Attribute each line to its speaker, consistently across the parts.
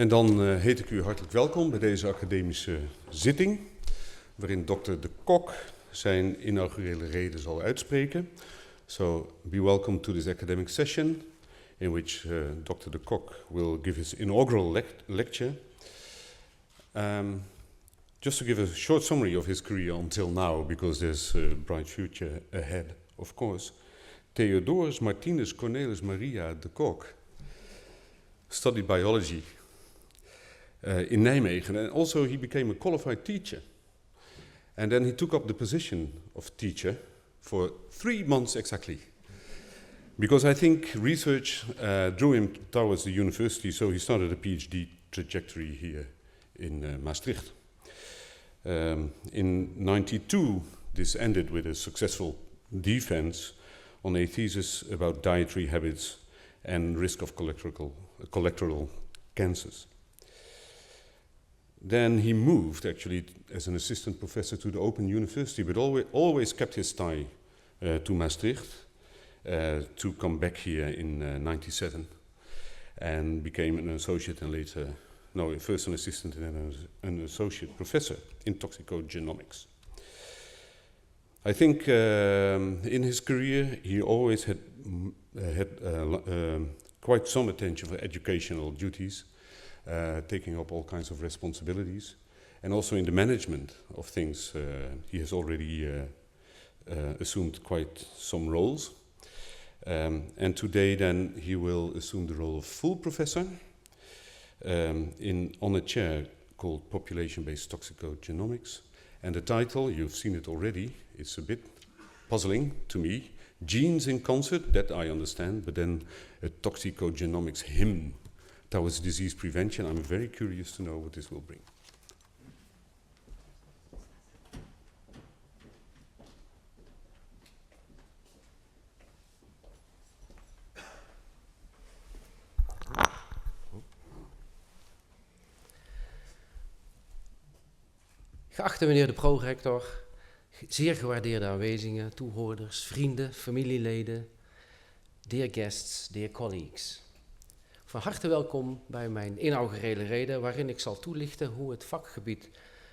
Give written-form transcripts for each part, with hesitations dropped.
Speaker 1: En dan heet ik u hartelijk welkom bij deze academische zitting, waarin Dr. de Kok zijn inaugurele reden zal uitspreken. So, be welcome to this academic session, in which Dr. de Kok will give his inaugural lecture. Just to give a short summary of his career until now, because there's a bright future ahead, of course. Theodorus Martinus Cornelis Maria de Kok studied biology in Nijmegen, and also he became a qualified teacher. And then he took up the position of teacher for 3 months exactly. Because I think research drew him towards the university, so he started a PhD trajectory here in Maastricht. In 92, this ended with a successful defense on a thesis about dietary habits and risk of colorectal cancers. Then he moved actually as an assistant professor to the Open University, but always kept his tie to Maastricht to come back here in 97 and became an associate and later, first an assistant and then an associate professor in toxicogenomics. I think in his career he always had quite some attention for educational duties, taking up all kinds of responsibilities, and also in the management of things he has already assumed quite some roles. And today then he will assume the role of full professor on a chair called Population-Based Toxicogenomics. And the title, you've seen it already, it's a bit puzzling to me. Genes in concert, that I understand, but then a toxicogenomics hymn towards disease prevention. I'm very curious to know what this will bring.
Speaker 2: Geachte meneer de prorector, zeer gewaardeerde aanwezigen, toehoorders, vrienden, familieleden, dear guests, dear colleagues. Van harte welkom bij mijn inaugurele reden, waarin ik zal toelichten hoe het vakgebied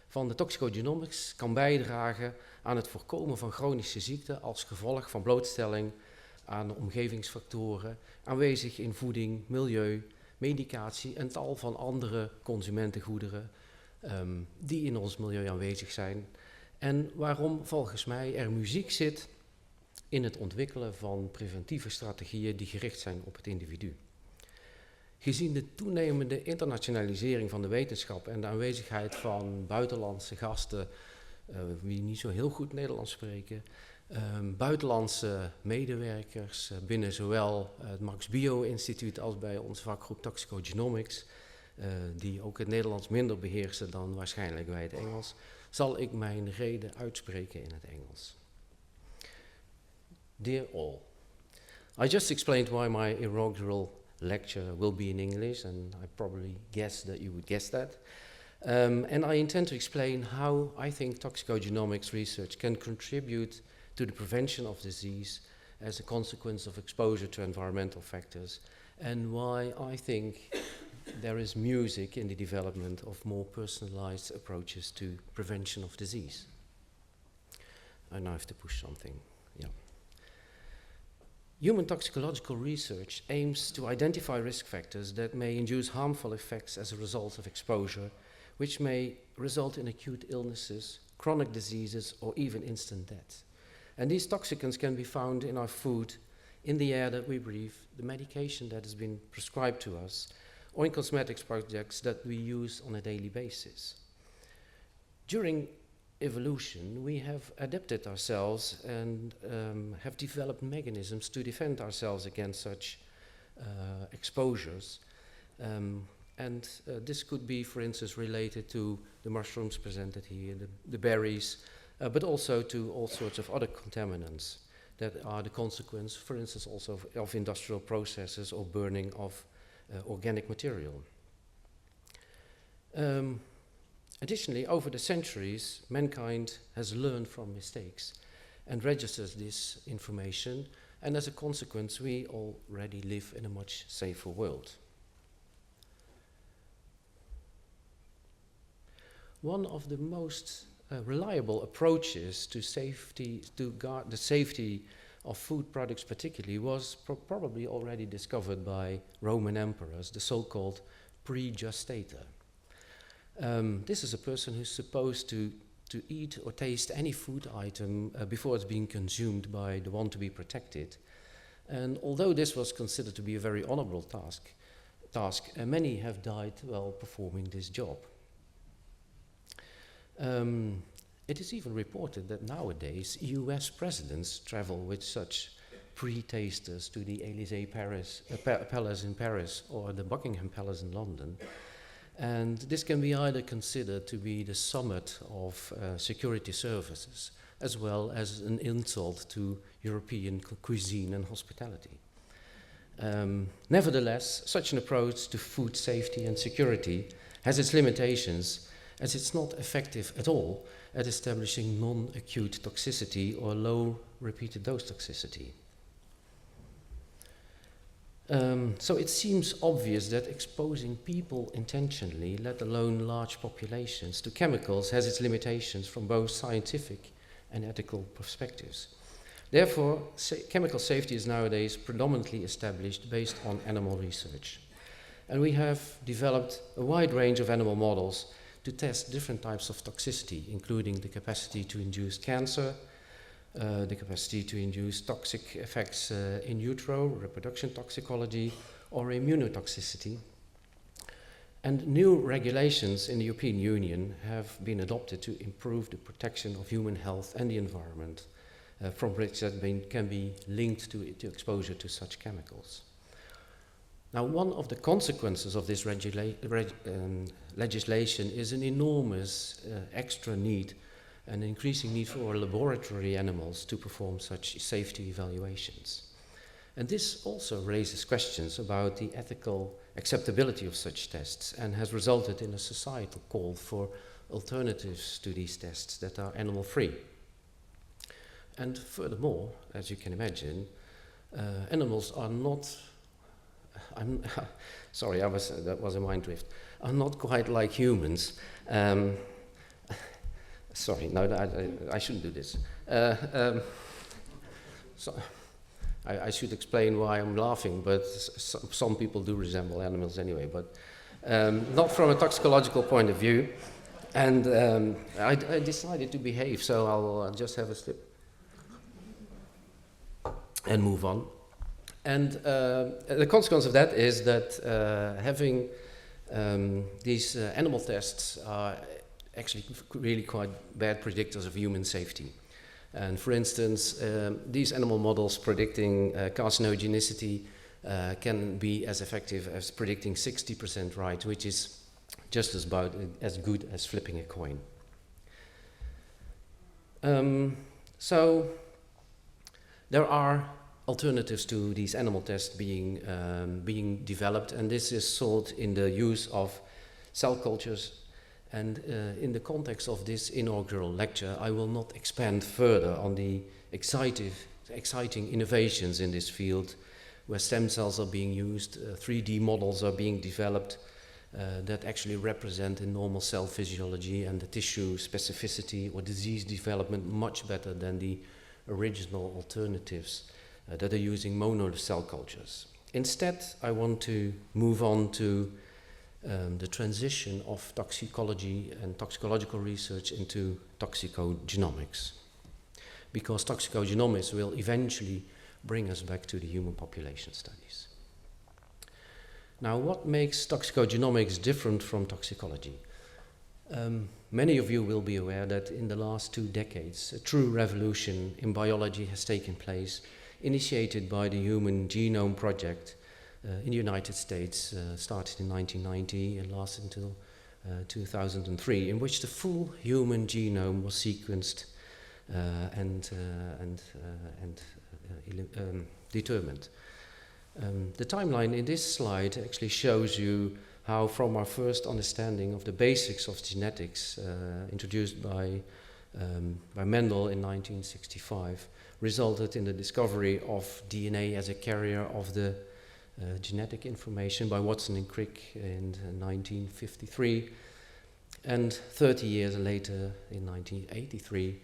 Speaker 2: van de toxicogenomics kan bijdragen aan het voorkomen van chronische ziekten als gevolg van blootstelling aan omgevingsfactoren, aanwezig in voeding, milieu, medicatie en tal van andere consumentengoederen die in ons milieu aanwezig zijn. En waarom volgens mij er muziek zit in het ontwikkelen van preventieve strategieën die gericht zijn op het individu. Gezien de toenemende internationalisering van de wetenschap en de aanwezigheid van buitenlandse gasten, die niet zo heel goed Nederlands spreken, buitenlandse medewerkers binnen zowel het Max Bio Instituut als bij onze vakgroep Toxicogenomics, die ook het Nederlands minder beheersen dan waarschijnlijk wij het Engels, zal ik mijn reden uitspreken in het Engels. Dear all, I just explained why my inaugural lecture will be in English, and I probably guessed that you would guess that. And I intend to explain how I think toxicogenomics research can contribute to the prevention of disease as a consequence of exposure to environmental factors, and why I think there is music in the development of more personalized approaches to prevention of disease. I now have to push something. Yeah. Human toxicological research aims to identify risk factors that may induce harmful effects as a result of exposure, which may result in acute illnesses, chronic diseases, or even instant death. And these toxicants can be found in our food, in the air that we breathe, the medication that has been prescribed to us, or in cosmetics products that we use on a daily basis. During evolution, we have adapted ourselves and have developed mechanisms to defend ourselves against such exposures. This could be, for instance, related to the mushrooms presented here, the berries, but also to all sorts of other contaminants that are the consequence, for instance, also of industrial processes or burning of organic material. Additionally, over the centuries, mankind has learned from mistakes and registers this information, and as a consequence, we already live in a much safer world. one of the most reliable approaches to safety, to guard the safety of food products particularly, was probably already discovered by Roman emperors, the so-called pre-justator. This is a person who's supposed to eat or taste any food item before it's being consumed by the one to be protected. And although this was considered to be a very honorable task, many have died while performing this job. It is even reported that nowadays US presidents travel with such pre-tasters to the Élysée Palace in Paris or the Buckingham Palace in London. And this can be either considered to be the summit of security services, as well as an insult to European cuisine and hospitality. Nevertheless, such an approach to food safety and security has its limitations, as it's not effective at all at establishing non-acute toxicity or low repeated dose toxicity. So it seems obvious that exposing people intentionally, let alone large populations, to chemicals has its limitations from both scientific and ethical perspectives. Therefore, chemical safety is nowadays predominantly established based on animal research. And we have developed a wide range of animal models to test different types of toxicity, including the capacity to induce cancer, the capacity to induce toxic effects in utero, reproduction toxicology, or immunotoxicity. And new regulations in the European Union have been adopted to improve the protection of human health and the environment, from which that can be linked to exposure to such chemicals. Now, one of the consequences of this legislation is an enormous extra need, an increasing need for laboratory animals to perform such safety evaluations. And this also raises questions about the ethical acceptability of such tests and has resulted in a societal call for alternatives to these tests that are animal-free. And furthermore, as you can imagine, animals are not, sorry, that was a mind drift, are not quite like humans. Sorry, no, I shouldn't do this. So I should explain why I'm laughing, but some people do resemble animals anyway, but not from a toxicological point of view. And I decided to behave, so I'll just have a sip and move on. And the consequence of that is that having these animal tests are actually really quite bad predictors of human safety. And for instance, these animal models predicting carcinogenicity can be as effective as predicting 60% right, which is just about as good as flipping a coin. So there are alternatives to these animal tests being developed, and this is sought in the use of cell cultures. And in the context of this inaugural lecture, I will not expand further on the exciting innovations in this field, where stem cells are being used, 3D models are being developed that actually represent a normal cell physiology and the tissue specificity or disease development much better than the original alternatives that are using mono cell cultures. Instead, I want to move on to the transition of toxicology and toxicological research into toxicogenomics, because toxicogenomics will eventually bring us back to the human population studies. Now, what makes toxicogenomics different from toxicology? Many of you will be aware that in the last 2 decades, a true revolution in biology has taken place, initiated by the Human Genome Project in the United States, started in 1990 and lasted until 2003, in which the full human genome was sequenced and determined. The timeline in this slide actually shows you how, from our first understanding of the basics of genetics, introduced by Mendel in 1965, resulted in the discovery of DNA as a carrier of the genetic information by Watson and Crick in 1953, And 30 years later, in 1983,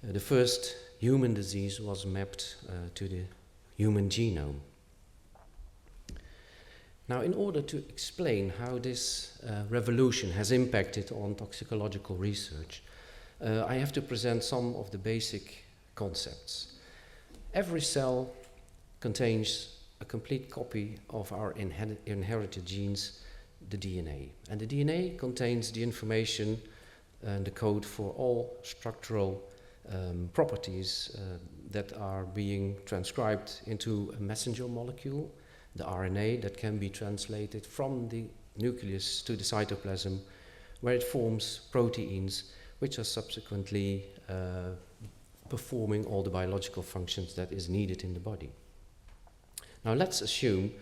Speaker 2: the first human disease was mapped to the human genome. Now, in order to explain how this revolution has impacted on toxicological research, I have to present some of the basic concepts. Every cell contains a complete copy of our inherited genes, the DNA. And the DNA contains the information and the code for all structural properties that are being transcribed into a messenger molecule, the RNA, that can be translated from the nucleus to the cytoplasm, where it forms proteins which are subsequently performing all the biological functions that is needed in the body. Now let's assume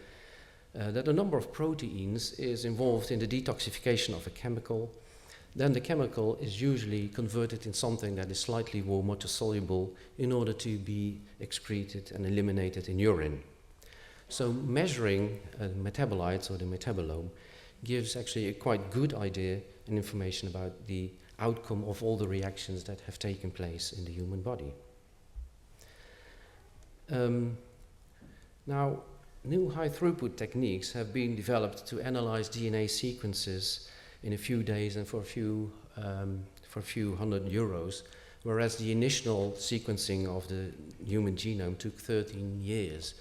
Speaker 2: that a number of proteins is involved in the detoxification of a chemical. Then the chemical is usually converted in something that is slightly more water-soluble in order to be excreted and eliminated in urine. So measuring metabolites or the metabolome gives actually a quite good idea and information about the outcome of all the reactions that have taken place in the human body. Now, new high-throughput techniques have been developed to analyze DNA sequences in a few days and for a few hundred euros, whereas the initial sequencing of the human genome took 13 years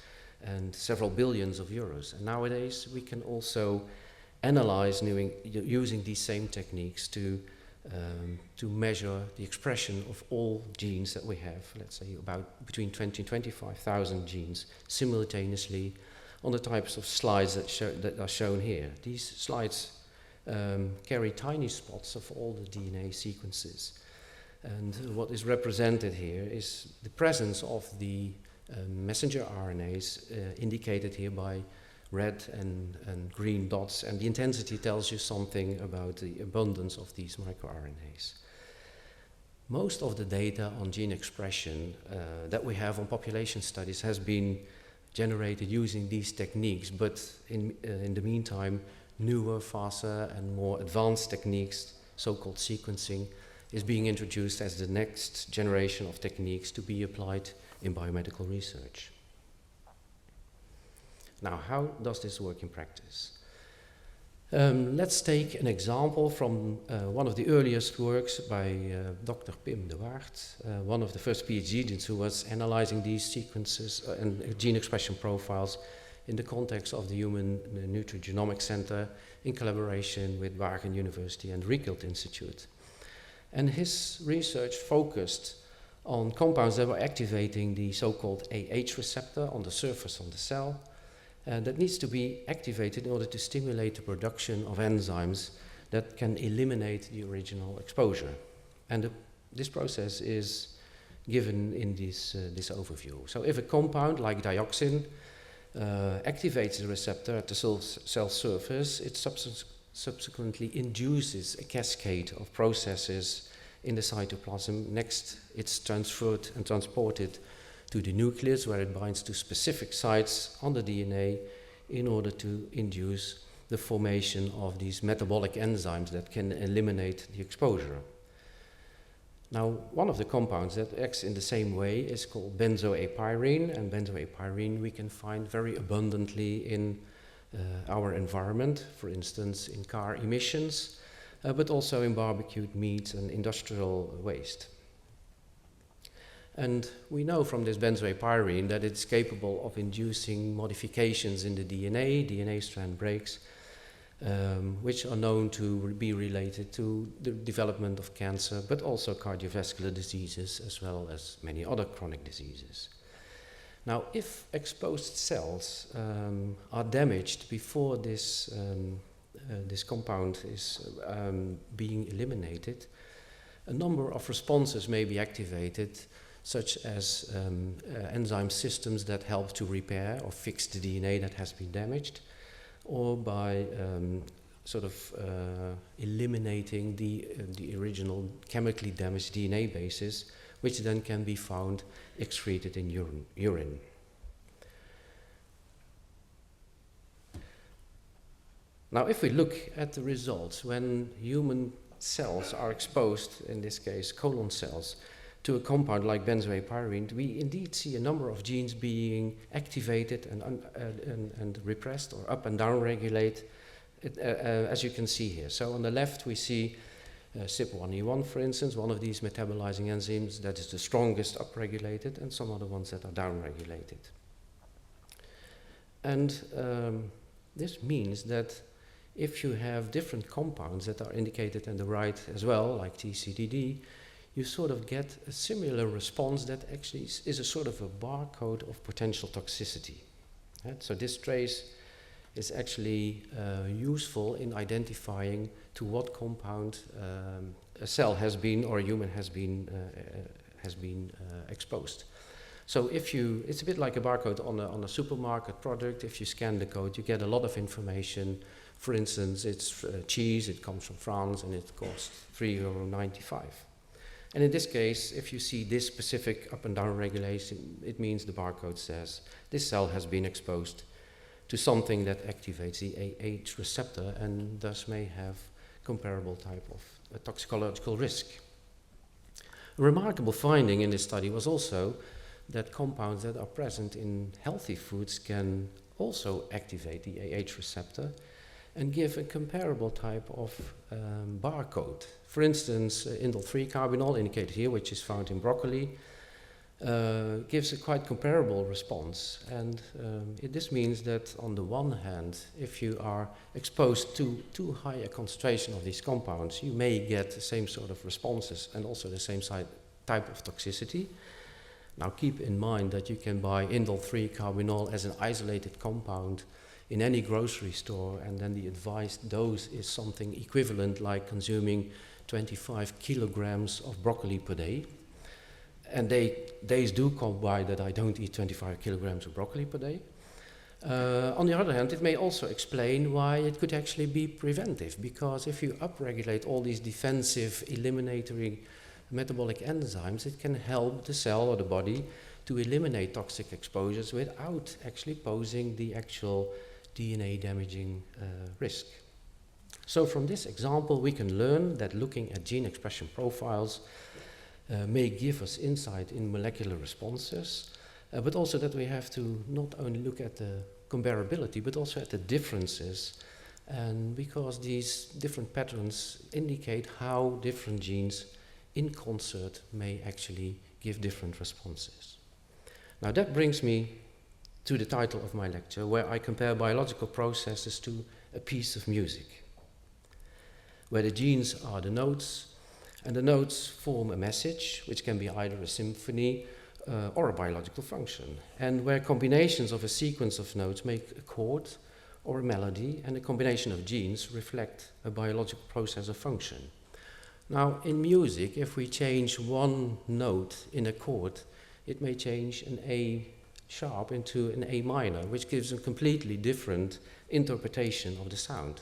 Speaker 2: and several billions of euros. And nowadays, we can also analyze using these same techniques to measure the expression of all genes that we have, let's say about between 20 and 25,000 genes simultaneously on the types of slides that are shown here. These slides carry tiny spots of all the DNA sequences. And what is represented here is the presence of the messenger RNAs indicated here by red and green dots, and the intensity tells you something about the abundance of these microRNAs. Most of the data on gene expression that we have on population studies has been generated using these techniques, but in the meantime, newer, faster, and more advanced techniques, so-called sequencing, is being introduced as the next generation of techniques to be applied in biomedical research. Now, how does this work in practice? Let's take an example from one of the earliest works by Dr. Pim de Waard, one of the first PhD students who was analyzing these sequences and gene expression profiles in the context of the Human Nutrigenomics Center in collaboration with Wageningen University and Riekelt Institute. And his research focused on compounds that were activating the so-called AH receptor on the surface of the cell, that needs to be activated in order to stimulate the production of enzymes that can eliminate the original exposure. And this process is given in this overview. So if a compound like dioxin activates the receptor at the cell surface, it subsequently induces a cascade of processes in the cytoplasm. Next, it's transferred and transported to the nucleus, where it binds to specific sites on the DNA in order to induce the formation of these metabolic enzymes that can eliminate the exposure. Now, one of the compounds that acts in the same way is called benzoapyrene, and benzoapyrene we can find very abundantly in our environment, for instance in car emissions, but also in barbecued meat and industrial waste. And we know from this benzoapyrene that it's capable of inducing modifications in the DNA strand breaks, which are known to be related to the development of cancer, but also cardiovascular diseases, as well as many other chronic diseases. Now, if exposed cells are damaged before this compound is being eliminated, a number of responses may be activated, such as enzyme systems that help to repair or fix the DNA that has been damaged, or by eliminating the original chemically damaged DNA bases, which then can be found excreted in urine. Now, if we look at the results when human cells are exposed, in this case colon cells, to a compound like benzoapyrene, we indeed see a number of genes being activated and repressed or up and down regulate, as you can see here. So on the left we see CYP1E1, for instance, one of these metabolizing enzymes that is the strongest upregulated, and some other ones that are downregulated. And this means that if you have different compounds that are indicated on the right as well, like TCDD, you sort of get a similar response that actually is a sort of a barcode of potential toxicity. Right? So this trace is actually useful in identifying to what compound a cell has been or a human has been exposed. So it's a bit like a barcode on a supermarket product. If you scan the code, you get a lot of information. For instance, it's cheese, it comes from France, and it costs €3.95. And in this case, if you see this specific up and down regulation, it means the barcode says this cell has been exposed to something that activates the AH receptor and thus may have comparable type of toxicological risk. A remarkable finding in this study was also that compounds that are present in healthy foods can also activate the AH receptor and give a comparable type of barcode. For instance, indole 3-carbinol, indicated here, which is found in broccoli, gives a quite comparable response. And this means that on the one hand, if you are exposed to too high a concentration of these compounds, you may get the same sort of responses and also the same type of toxicity. Now keep in mind that you can buy indole 3-carbinol as an isolated compound in any grocery store, and then the advised dose is something equivalent like consuming 25 kilograms of broccoli per day. And days do come by that I don't eat 25 kilograms of broccoli per day. On the other hand, it may also explain why it could actually be preventive, because if you upregulate all these defensive eliminatory metabolic enzymes, it can help the cell or the body to eliminate toxic exposures without actually posing the actual DNA damaging risk. So from this example, we can learn that looking at gene expression profiles may give us insight in molecular responses, but also that we have to not only look at the comparability, but also at the differences, and because these different patterns indicate how different genes in concert may actually give different responses. Now that brings me to the title of my lecture, where I compare biological processes to a piece of music, where the genes are the notes, and the notes form a message, which can be either a symphony or a biological function, and where combinations of a sequence of notes make a chord or a melody, and a combination of genes reflect a biological process or function. Now, in music, if we change one note in a chord, it may change an A sharp into an A minor, which gives a completely different interpretation of the sound.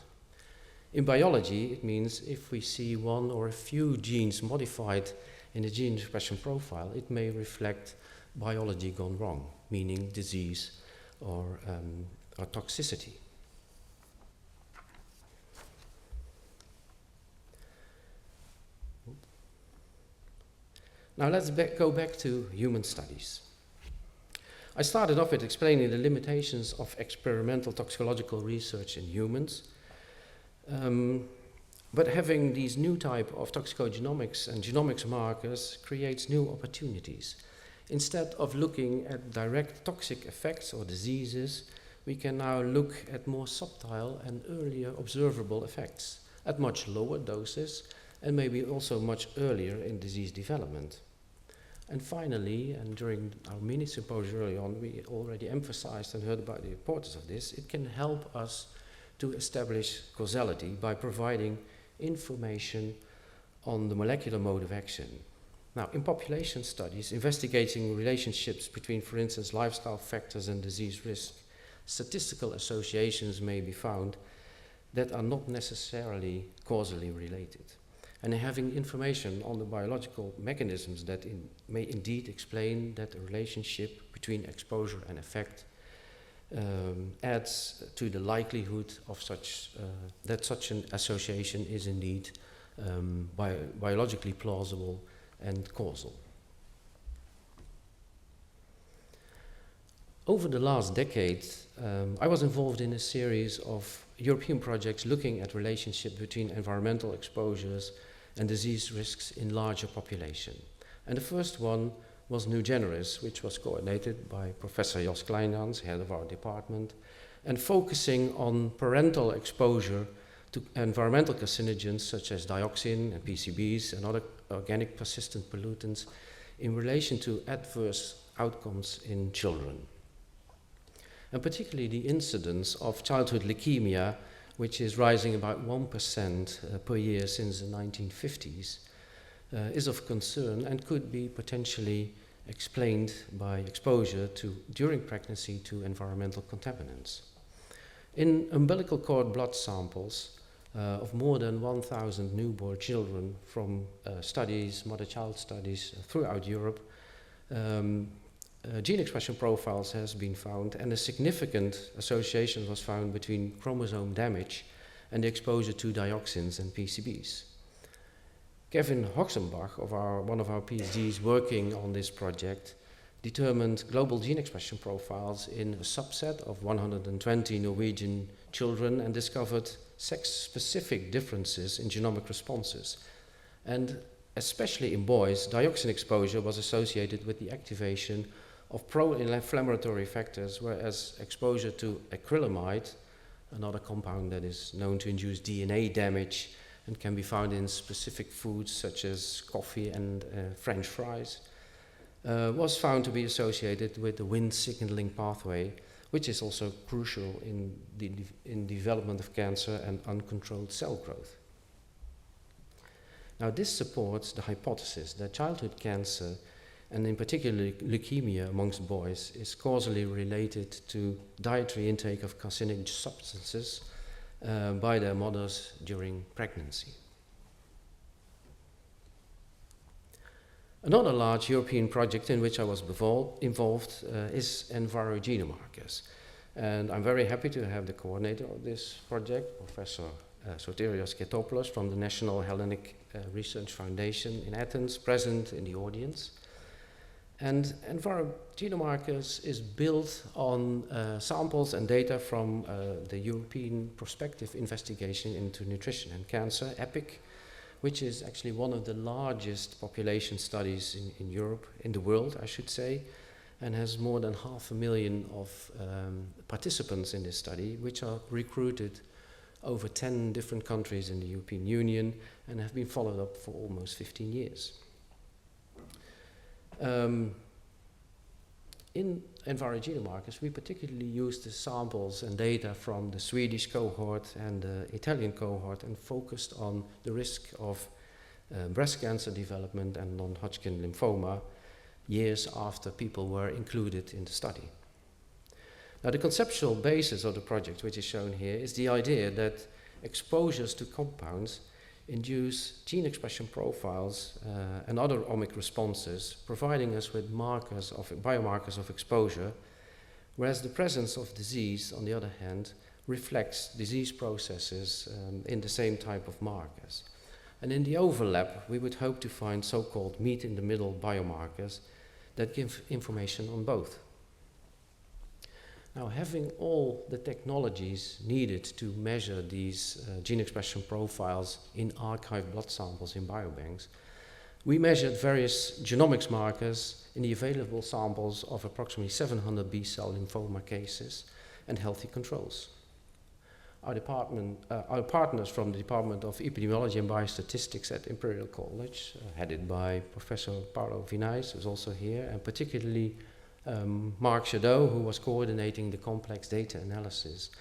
Speaker 2: In biology, it means if we see one or a few genes modified in the gene expression profile, it may reflect biology gone wrong, meaning disease or toxicity. Now let's go back to human studies. I started off with explaining the limitations of experimental toxicological research in humans. But having these new type of toxicogenomics and genomics markers creates new opportunities. Instead of looking at direct toxic effects or diseases, we can now look at more subtle and earlier observable effects at much lower doses and maybe also much earlier in disease development. And finally, and during our mini symposium early on, we already emphasized and heard about the importance of this. It can help us to establish causality by providing information on the molecular mode of action. Now, in population studies, investigating relationships between, for instance, lifestyle factors and disease risk, statistical associations may be found that are not necessarily causally related. And having information on the biological mechanisms that may indeed explain that the relationship between exposure and effect adds to the likelihood of that such an association is indeed biologically plausible and causal. Over the last decade, I was involved in a series of European projects looking at relationship between environmental exposures and disease risks in larger population. And the first one was New Generis, which was coordinated by Professor Jos Kleinhans, head of our department, and focusing on parental exposure to environmental carcinogens such as dioxin and PCBs and other organic persistent pollutants in relation to adverse outcomes in children. And particularly the incidence of childhood leukemia, which is rising about 1% per year since the 1950s, is of concern and could be potentially explained by exposure during pregnancy to environmental contaminants. In umbilical cord blood samples of more than 1,000 newborn children from studies, mother-child studies throughout Europe, gene expression profiles has been found, and a significant association was found between chromosome damage and the exposure to dioxins and PCBs. Kevin Hoxenbach, one of our PhDs working on this project, determined global gene expression profiles in a subset of 120 Norwegian children and discovered sex-specific differences in genomic responses. And especially in boys, dioxin exposure was associated with the activation of pro-inflammatory factors, whereas exposure to acrylamide, another compound that is known to induce DNA damage and can be found in specific foods such as coffee and French fries, was found to be associated with the Wnt signaling pathway, which is also crucial in the development of cancer and uncontrolled cell growth. Now, this supports the hypothesis that childhood cancer, and in particular leukemia amongst boys, is causally related to dietary intake of carcinogenic substances by their mothers during pregnancy. Another large European project in which I was involved is EnviroGenomarkers. And I'm very happy to have the coordinator of this project, Professor Soterios Ketopoulos from the National Hellenic Research Foundation in Athens, present in the audience. And EnviroGenomarkers is built on samples and data from the European Prospective Investigation into Nutrition and Cancer, EPIC, which is actually one of the largest population studies in Europe, in the world, I should say, and has more than 500,000 of participants in this study, which are recruited over 10 different countries in the European Union and have been followed up for almost 15 years. In EnviroGenomarkers, we particularly used the samples and data from the Swedish cohort and the Italian cohort and focused on the risk of breast cancer development and non-Hodgkin lymphoma years after people were included in the study. Now, the conceptual basis of the project, which is shown here, is the idea that exposures to compounds induce gene expression profiles and other omic responses, providing us with biomarkers of exposure, whereas the presence of disease, on the other hand, reflects disease processes in the same type of markers. And in the overlap, we would hope to find so-called meet-in-the-middle biomarkers that give information on both. Now, having all the technologies needed to measure these gene expression profiles in archived blood samples in biobanks, we measured various genomics markers in the available samples of approximately 700 B-cell lymphoma cases and healthy controls. Our partners from the Department of Epidemiology and Biostatistics at Imperial College, headed by Professor Paolo Vinais, who's also here, and particularly Mark Shadow, who was coordinating the complex data analysis,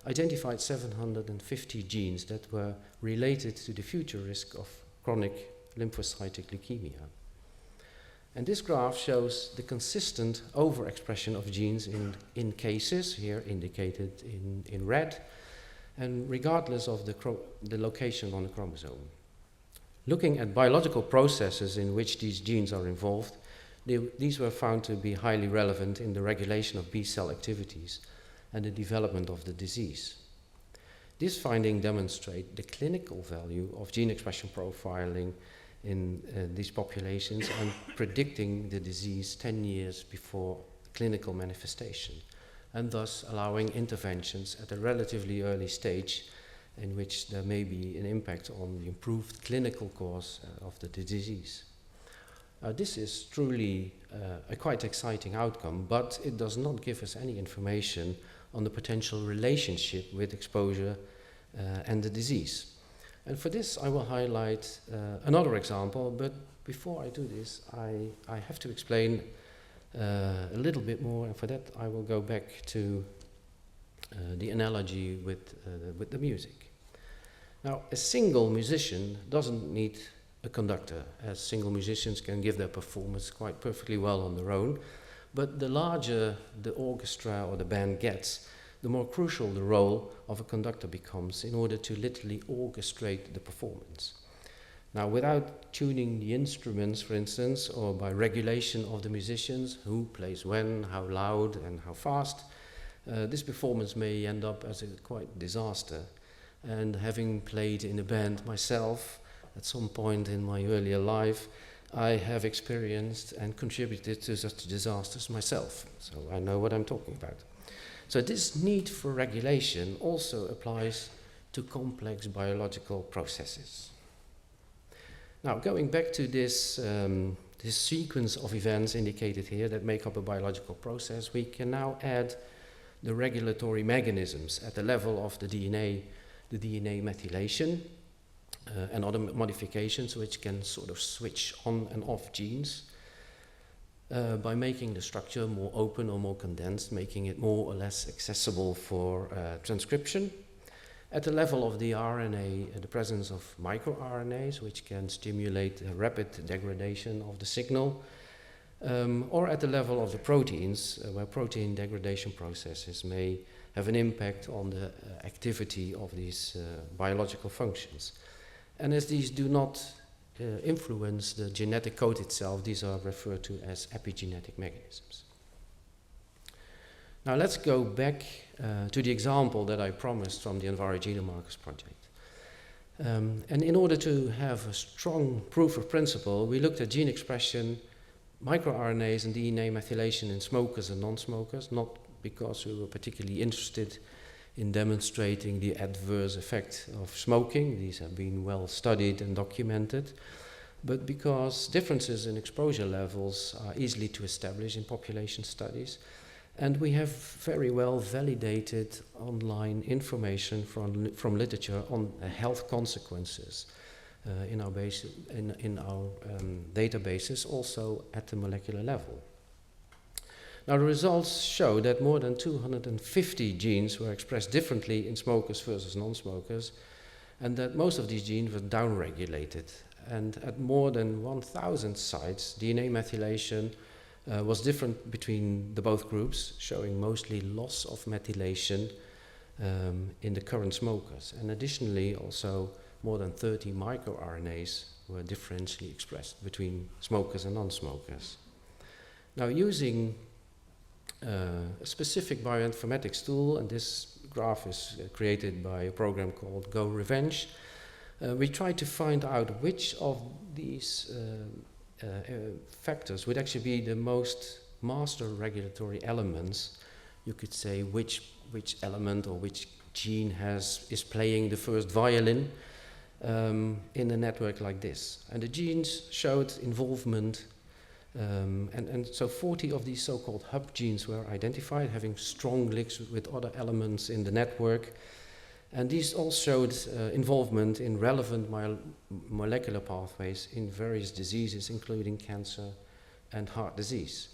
Speaker 2: identified 750 genes that were related to the future risk of chronic lymphocytic leukemia. And this graph shows the consistent overexpression of genes in cases, here indicated in red, and regardless of the location on the chromosome. Looking at biological processes in which these genes are involved, these were found to be highly relevant in the regulation of B-cell activities and the development of the disease. This finding demonstrates the clinical value of gene expression profiling in these populations and predicting the disease 10 years before clinical manifestation, and thus allowing interventions at a relatively early stage in which there may be an impact on the improved clinical course of the disease. This is truly a quite exciting outcome, but it does not give us any information on the potential relationship with exposure and the disease. And for this I will highlight another example, but before I do this I have to explain a little bit more, and for that I will go back to the analogy with the music. Now, a single musician doesn't need a conductor, as single musicians can give their performance quite perfectly well on their own, but the larger the orchestra or the band gets, the more crucial the role of a conductor becomes in order to literally orchestrate the performance. Now, without tuning the instruments, for instance, or by regulation of the musicians, who plays when, how loud and how fast, this performance may end up as a quite disaster. And having played in a band myself at some point in my earlier life, I have experienced and contributed to such disasters myself, so I know what I'm talking about. So this need for regulation also applies to complex biological processes. Now, going back to this sequence of events indicated here that make up a biological process, we can now add the regulatory mechanisms at the level of the DNA methylation and other modifications which can sort of switch on and off genes by making the structure more open or more condensed, making it more or less accessible for transcription. At the level of the RNA, the presence of microRNAs which can stimulate a rapid degradation of the signal, or at the level of the proteins, where protein degradation processes may have an impact on the activity of these biological functions. And as these do not influence the genetic code itself, these are referred to as epigenetic mechanisms. Now let's go back to the example that I promised from the Inauguratie Genomarkers project. And in order to have a strong proof of principle, we looked at gene expression, microRNAs and DNA methylation in smokers and non-smokers, not because we were particularly interested in demonstrating the adverse effect of smoking. These have been well studied and documented, but because differences in exposure levels are easily to establish in population studies, and we have very well validated online information from literature on health consequences in our databases, also at the molecular level. Now, the results show that more than 250 genes were expressed differently in smokers versus non-smokers, and that most of these genes were downregulated. And at more than 1,000 sites, DNA methylation was different between the both groups, showing mostly loss of methylation in the current smokers. And additionally, also more than 30 microRNAs were differentially expressed between smokers and non-smokers. Now, using a specific bioinformatics tool, and this graph is created by a program called Go Revenge, we tried to find out which of these factors would actually be the most master regulatory elements. You could say which element or which gene is playing the first violin in a network like this. And the genes showed involvement, and so 40 of these so-called hub genes were identified, having strong links with other elements in the network. And these all showed involvement in relevant molecular pathways in various diseases, including cancer and heart disease.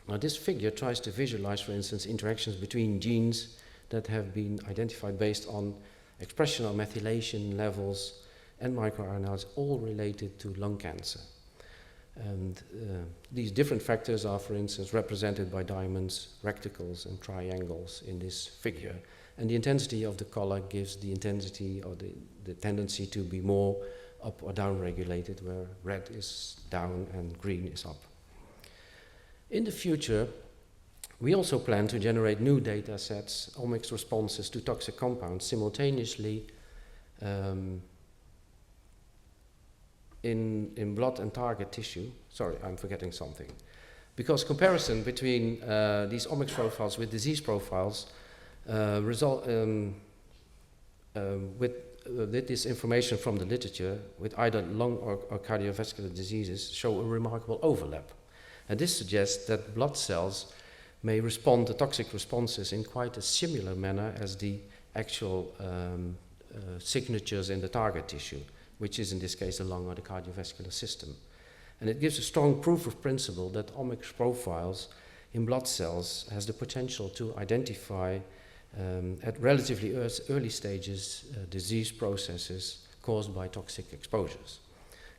Speaker 2: Now, this figure tries to visualize, for instance, interactions between genes that have been identified based on expression of methylation levels and microRNAs, all related to lung cancer. And these different factors are, for instance, represented by diamonds, rectangles, and triangles in this figure. And the intensity of the color gives the intensity or the tendency to be more up or down regulated, where red is down and green is up. In the future, We also plan to generate new data sets, omics responses to toxic compounds simultaneously in blood and target tissue. Sorry, I'm forgetting something. Because comparison between these omics profiles with disease profiles with this information from the literature with either lung or cardiovascular diseases show a remarkable overlap. And this suggests that blood cells may respond to toxic responses in quite a similar manner as the actual signatures in the target tissue, which is in this case the lung or the cardiovascular system. And it gives a strong proof of principle that omics profiles in blood cells has the potential to identify at relatively early stages disease processes caused by toxic exposures.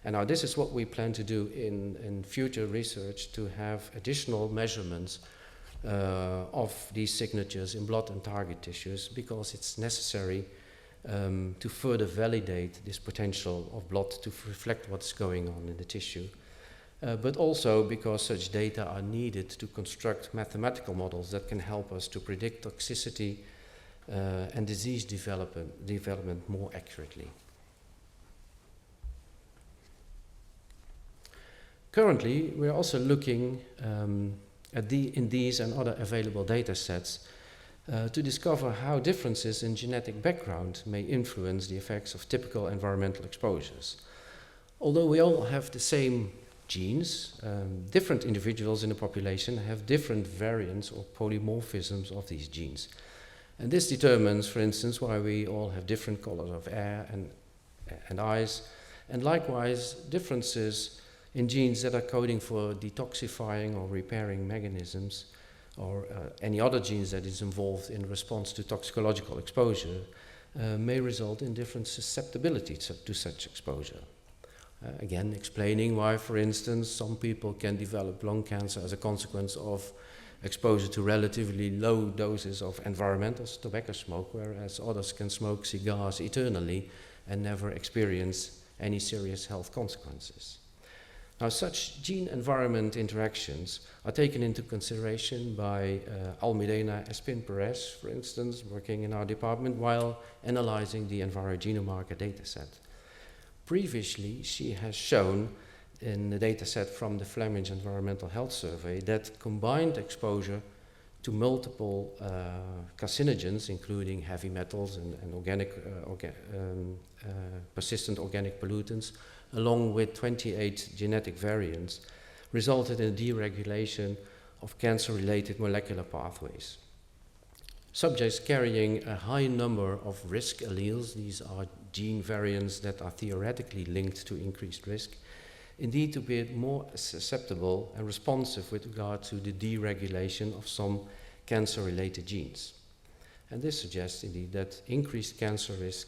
Speaker 2: And now this is what we plan to do in future research, to have additional measurements of these signatures in blood and target tissues, because it's necessary to further validate this potential of blood to reflect what's going on in the tissue. But also because such data are needed to construct mathematical models that can help us to predict toxicity and disease development more accurately. Currently, we're also looking in these and other available data sets to discover how differences in genetic background may influence the effects of typical environmental exposures. Although we all have the same genes, different individuals in the population have different variants or polymorphisms of these genes. And this determines, for instance, why we all have different colors of hair and eyes, and likewise differences in genes that are coding for detoxifying or repairing mechanisms, or any other genes that is involved in response to toxicological exposure, may result in different susceptibility to such exposure. Again, explaining why, for instance, some people can develop lung cancer as a consequence of exposure to relatively low doses of environmental tobacco smoke, whereas others can smoke cigars eternally and never experience any serious health consequences. Now, such gene-environment interactions are taken into consideration by Almudena Espin-Perez, for instance, working in our department, while analyzing the EnviroGenomarker dataset. Previously, she has shown in the dataset from the Flemish Environmental Health Survey that combined exposure to multiple carcinogens, including heavy metals and organic, persistent organic pollutants, along with 28 genetic variants, resulted in a deregulation of cancer-related molecular pathways. Subjects carrying a high number of risk alleles, these are gene variants that are theoretically linked to increased risk, indeed to be more susceptible and responsive with regard to the deregulation of some cancer-related genes. And this suggests indeed that increased cancer risk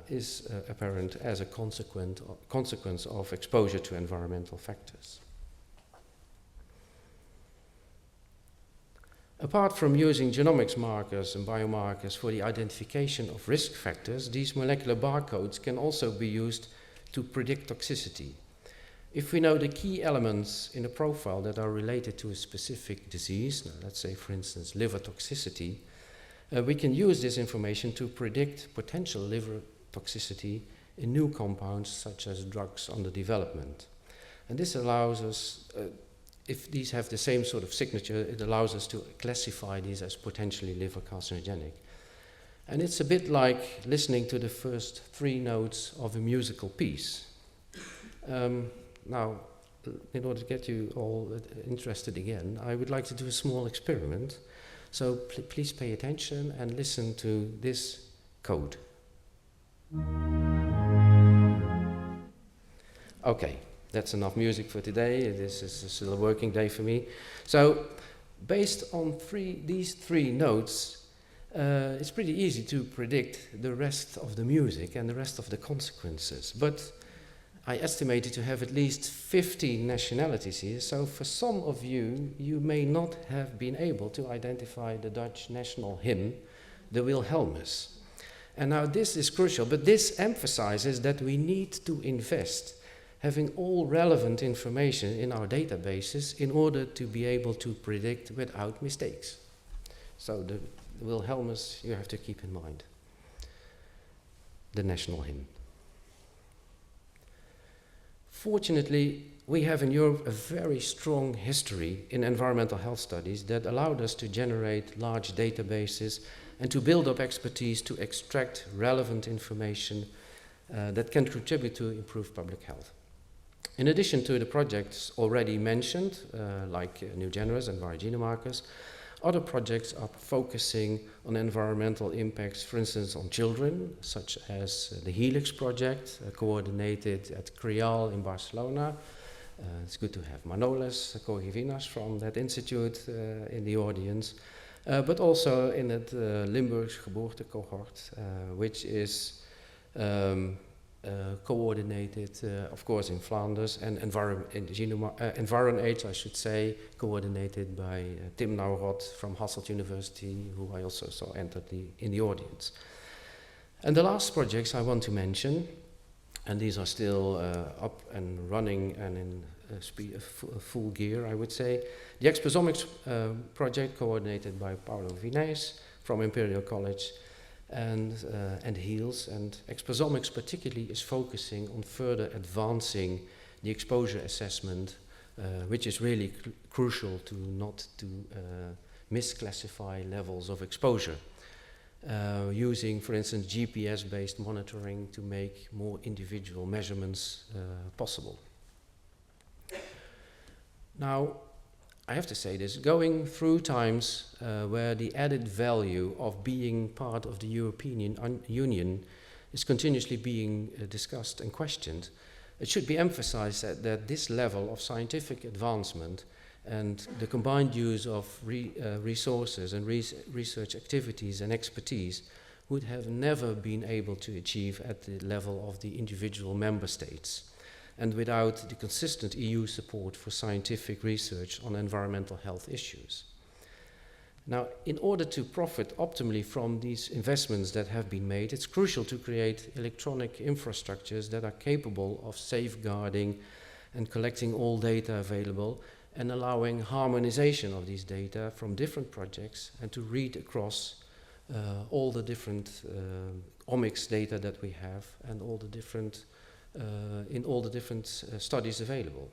Speaker 2: is apparent as a consequence of exposure to environmental factors. Apart from using genomics markers and biomarkers for the identification of risk factors, these molecular barcodes can also be used to predict toxicity. If we know the key elements in a profile that are related to a specific disease, now let's say for instance liver toxicity, we can use this information to predict potential liver toxicity in new compounds such as drugs under development. And this allows us, if these have the same sort of signature, it allows us to classify these as potentially liver carcinogenic. And it's a bit like listening to the first 3 notes of a musical piece. Now, in order to get you all interested again, I would like to do a small experiment. So please pay attention and listen to this code. Okay, that's enough music for today. This is still a working day for me. So, based on these three notes, it's pretty easy to predict the rest of the music and the rest of the consequences. But I estimated to have at least 15 nationalities here, so for some of you, you may not have been able to identify the Dutch national hymn, the Wilhelmus. And now this is crucial, but this emphasizes that we need to invest having all relevant information in our databases in order to be able to predict without mistakes. So the Wilhelmus you have to keep in mind. The national hymn. Fortunately, we have in Europe a very strong history in environmental health studies that allowed us to generate large databases and to build up expertise to extract relevant information that can contribute to improve public health. In addition to the projects already mentioned, like New Generis and Markers, other projects are focusing on environmental impacts, for instance, on children, such as the Helix project, coordinated at CRIAL in Barcelona. It's good to have Manolis Kogivinas from that institute in the audience, but also in the Limburgs Geboortecohort, which is coordinated, of course, in Flanders, and EnvironAge, I should say, coordinated by Tim Naurot from Hasselt University, who I also saw entered in the audience. And the last projects I want to mention, and these are still up and running and in full gear, I would say. The Exposomics project, coordinated by Paulo Vinés from Imperial College, and HEALS, and Exposomics particularly is focusing on further advancing the exposure assessment, which is really crucial to not to misclassify levels of exposure, using, for instance, GPS-based monitoring to make more individual measurements possible. Now, I have to say this, going through times where the added value of being part of the European Union is continuously being discussed and questioned, it should be emphasized that this level of scientific advancement and the combined use of resources and research activities and expertise would have never been able to achieve at the level of the individual member states, and without the consistent EU support for scientific research on environmental health issues. Now, in order to profit optimally from these investments that have been made, it's crucial to create electronic infrastructures that are capable of safeguarding and collecting all data available and allowing harmonization of these data from different projects and to read across all the different omics data that we have and all the different in all the different studies available.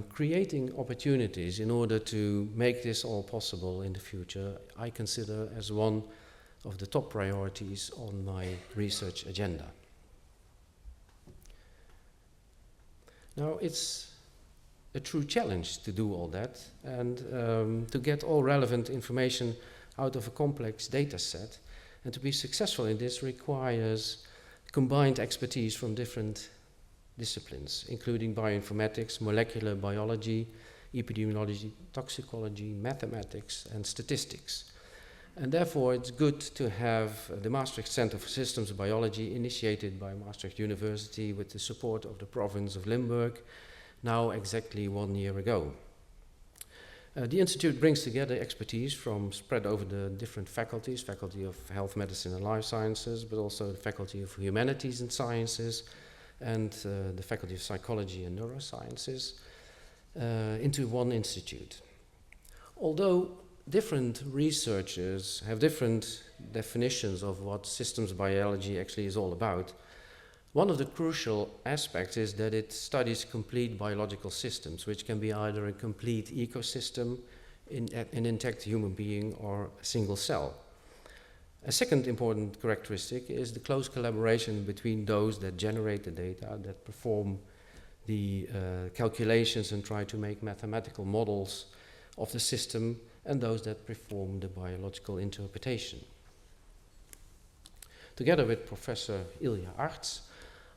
Speaker 2: Creating opportunities in order to make this all possible in the future, I consider as one of the top priorities on my research agenda. Now, it's a true challenge to do all that and to get all relevant information out of a complex data set, and to be successful in this requires combined expertise from different disciplines, including bioinformatics, molecular biology, epidemiology, toxicology, mathematics, and statistics. And therefore, it's good to have the Maastricht Center for Systems Biology, initiated by Maastricht University with the support of the province of Limburg, now exactly 1 year ago. The Institute brings together expertise from spread over the different faculties, Faculty of Health, Medicine and Life Sciences, but also the Faculty of Humanities and Sciences, and the Faculty of Psychology and Neurosciences, into one institute. Although different researchers have different definitions of what systems biology actually is all about, one of the crucial aspects is that it studies complete biological systems, which can be either a complete ecosystem, an intact human being, or a single cell. A second important characteristic is the close collaboration between those that generate the data, that perform the calculations and try to make mathematical models of the system, and those that perform the biological interpretation. Together with Professor Ilja Arts,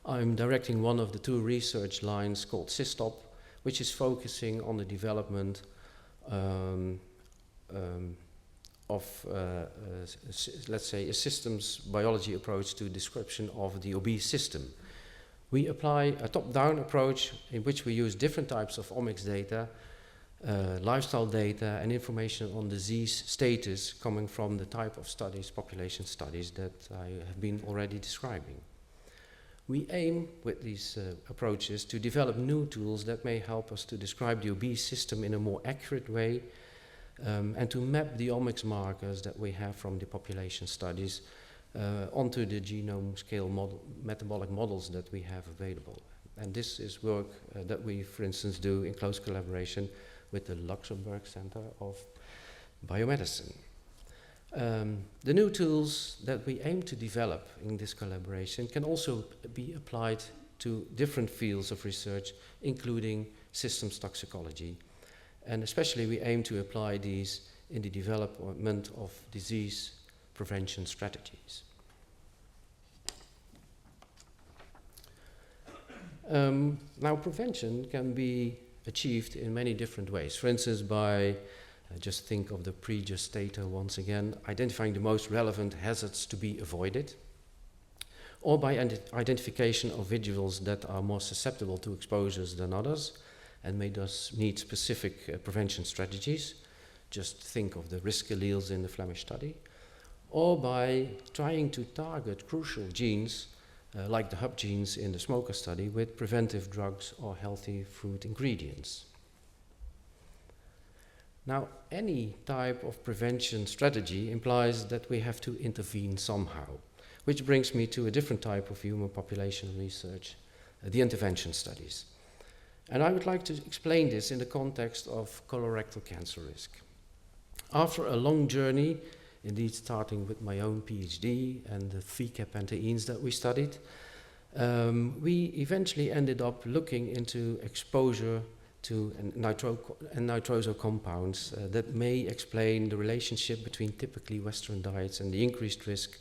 Speaker 2: I'm directing one of the 2 research lines called SysTop, which is focusing on the development of, let's say, a systems biology approach to description of the obese system. We apply a top-down approach in which we use different types of omics data, lifestyle data, and information on disease status coming from the type of studies, population studies, that I have been already describing. We aim with these approaches to develop new tools that may help us to describe the obese system in a more accurate way, and to map the omics markers that we have from the population studies onto the genome scale metabolic models that we have available. And this is work that we, for instance, do in close collaboration with the Luxembourg Center of Biomedicine. The new tools that we aim to develop in this collaboration can also be applied to different fields of research, including systems toxicology. And especially we aim to apply these in the development of disease prevention strategies. Now, prevention can be achieved in many different ways. For instance, by, just think of the previous data once again, identifying the most relevant hazards to be avoided, or by identification of individuals that are more susceptible to exposures than others, and may thus need specific prevention strategies. Just think of the risk alleles in the Flemish study. Or by trying to target crucial genes, like the hub genes in the smoker study, with preventive drugs or healthy food ingredients. Now, any type of prevention strategy implies that we have to intervene somehow, which brings me to a different type of human population research, the intervention studies. And I would like to explain this in the context of colorectal cancer risk. After a long journey, indeed starting with my own PhD and the phenylketones that we studied, we eventually ended up looking into exposure to nitroso compounds that may explain the relationship between typically Western diets and the increased risk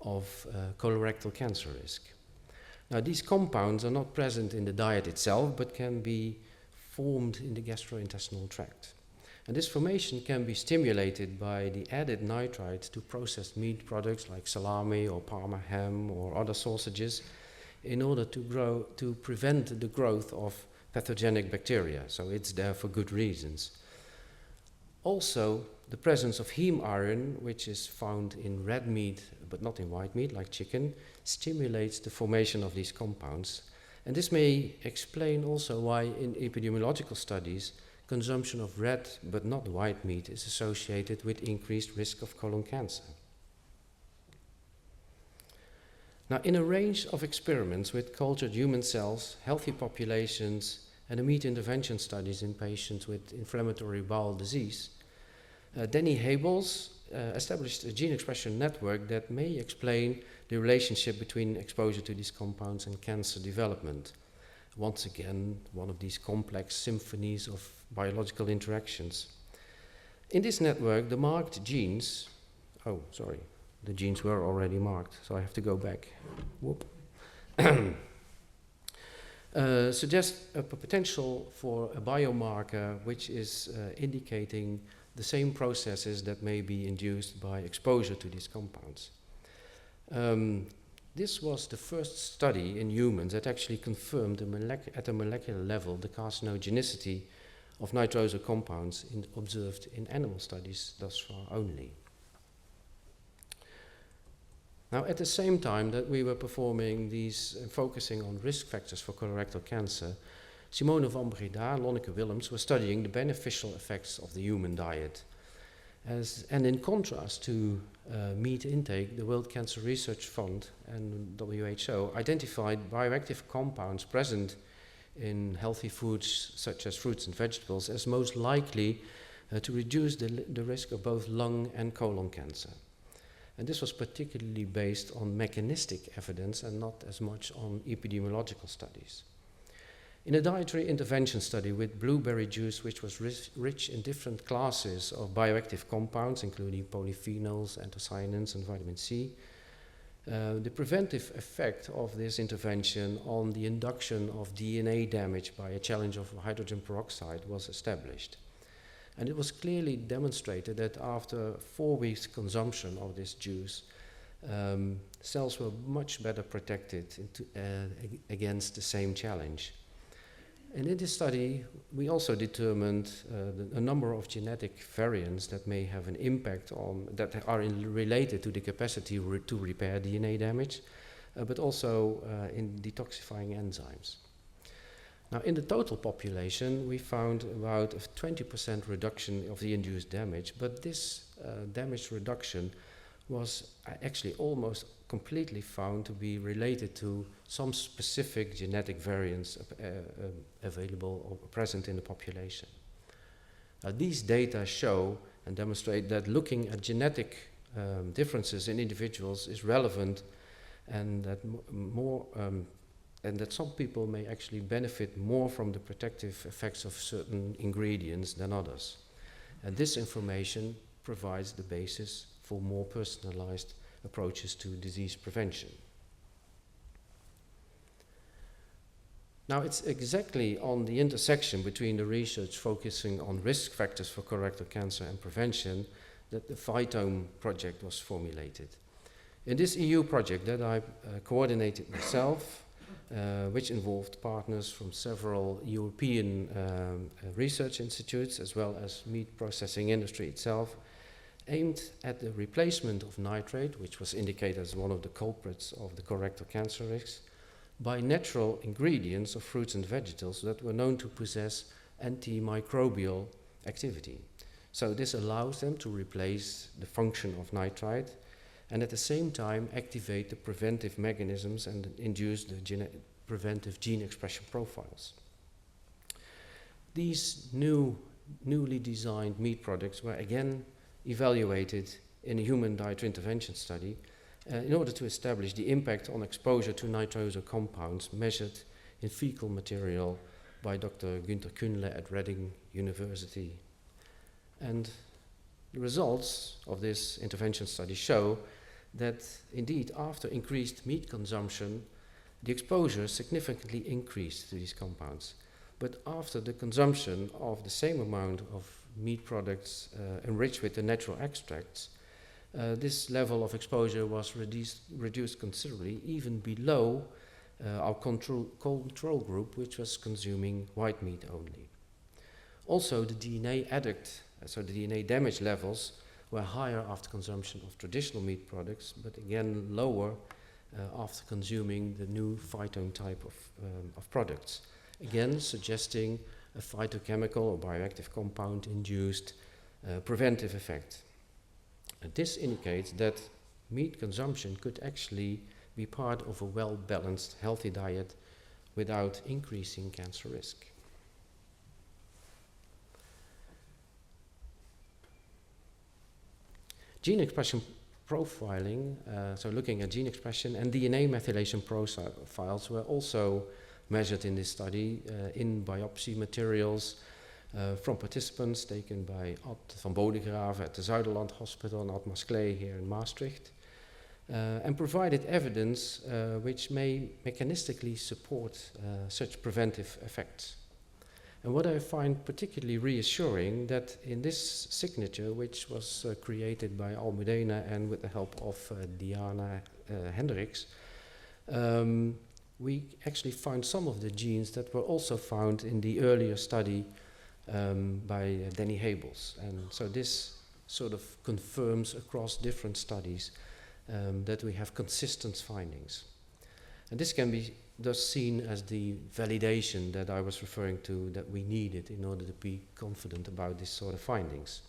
Speaker 2: of colorectal cancer risk. Now, these compounds are not present in the diet itself, but can be formed in the gastrointestinal tract. And this formation can be stimulated by the added nitrites to processed meat products like salami or Parma ham or other sausages in order to prevent the growth of pathogenic bacteria. So it's there for good reasons. Also, the presence of heme iron, which is found in red meat but not in white meat like chicken, stimulates the formation of these compounds. And this may explain also why in epidemiological studies consumption of red but not white meat is associated with increased risk of colon cancer. Now, in a range of experiments with cultured human cells, healthy populations, and meat intervention studies in patients with inflammatory bowel disease, Danny Habels established a gene expression network that may explain the relationship between exposure to these compounds and cancer development. Once again, one of these complex symphonies of biological interactions. In this network, the marked genes, the genes were already marked, so I have to go back. Whoop. Suggest a potential for a biomarker which is indicating the same processes that may be induced by exposure to these compounds. This was the first study in humans that actually confirmed at a molecular level the carcinogenicity of nitroso compounds observed in animal studies thus far only. Now, at the same time that we were performing these, focusing on risk factors for colorectal cancer, Simone van Breda and Lonneke Willems were studying the beneficial effects of the human diet. And in contrast to meat intake, the World Cancer Research Fund and WHO identified bioactive compounds present in healthy foods such as fruits and vegetables as most likely to reduce the risk of both lung and colon cancer. And this was particularly based on mechanistic evidence and not as much on epidemiological studies. In a dietary intervention study with blueberry juice, which was rich in different classes of bioactive compounds, including polyphenols, anthocyanins, and vitamin C, the preventive effect of this intervention on the induction of DNA damage by a challenge of hydrogen peroxide was established. And it was clearly demonstrated that after 4 weeks consumption of this juice, cells were much better protected against the same challenge. And in this study, we also determined a number of genetic variants that may have an impact on, that are related to the capacity to repair DNA damage, but also in detoxifying enzymes. Now, in the total population, we found about a 20% reduction of the induced damage, but this damage reduction was actually almost completely found to be related to some specific genetic variants available or present in the population. These data show and demonstrate that looking at genetic differences in individuals is relevant, and that and that some people may actually benefit more from the protective effects of certain ingredients than others. And this information provides the basis for more personalized approaches to disease prevention. Now, it's exactly on the intersection between the research focusing on risk factors for colorectal cancer and prevention that the Phytome project was formulated. In this EU project that I coordinated myself, which involved partners from several European research institutes as well as meat processing industry itself, aimed at the replacement of nitrate, which was indicated as one of the culprits of the colorectal cancer risks, by natural ingredients of fruits and vegetables that were known to possess antimicrobial activity. So this allows them to replace the function of nitrite and at the same time activate the preventive mechanisms and induce the preventive gene expression profiles. These newly designed meat products were again evaluated in a human dietary intervention study in order to establish the impact on exposure to nitroso compounds measured in fecal material by Dr. Günther Kühnle at Reading University. And the results of this intervention study show that indeed after increased meat consumption, the exposure significantly increased to these compounds. But after the consumption of the same amount of meat products enriched with the natural extracts, this level of exposure was reduced considerably, even below our control group, which was consuming white meat only. Also, the DNA adduct, so the DNA damage levels, were higher after consumption of traditional meat products, but again lower after consuming the new Phytome type of products, again suggesting a phytochemical or bioactive compound-induced preventive effect. And this indicates that meat consumption could actually be part of a well-balanced, healthy diet without increasing cancer risk. Gene expression profiling, so looking at gene expression and DNA methylation profiles were also measured in this study in biopsy materials from participants taken by Ad van Bodegraven at the Zuiderland Hospital and Ad Masklee here in Maastricht, and provided evidence which may mechanistically support such preventive effects. And what I find particularly reassuring that in this signature, which was created by Almudena and with the help of Diana Hendricks, we actually found some of the genes that were also found in the earlier study by Danny Habels. And so this sort of confirms across different studies that we have consistent findings. And this can be thus seen as the validation that I was referring to that we needed in order to be confident about this sort of findings.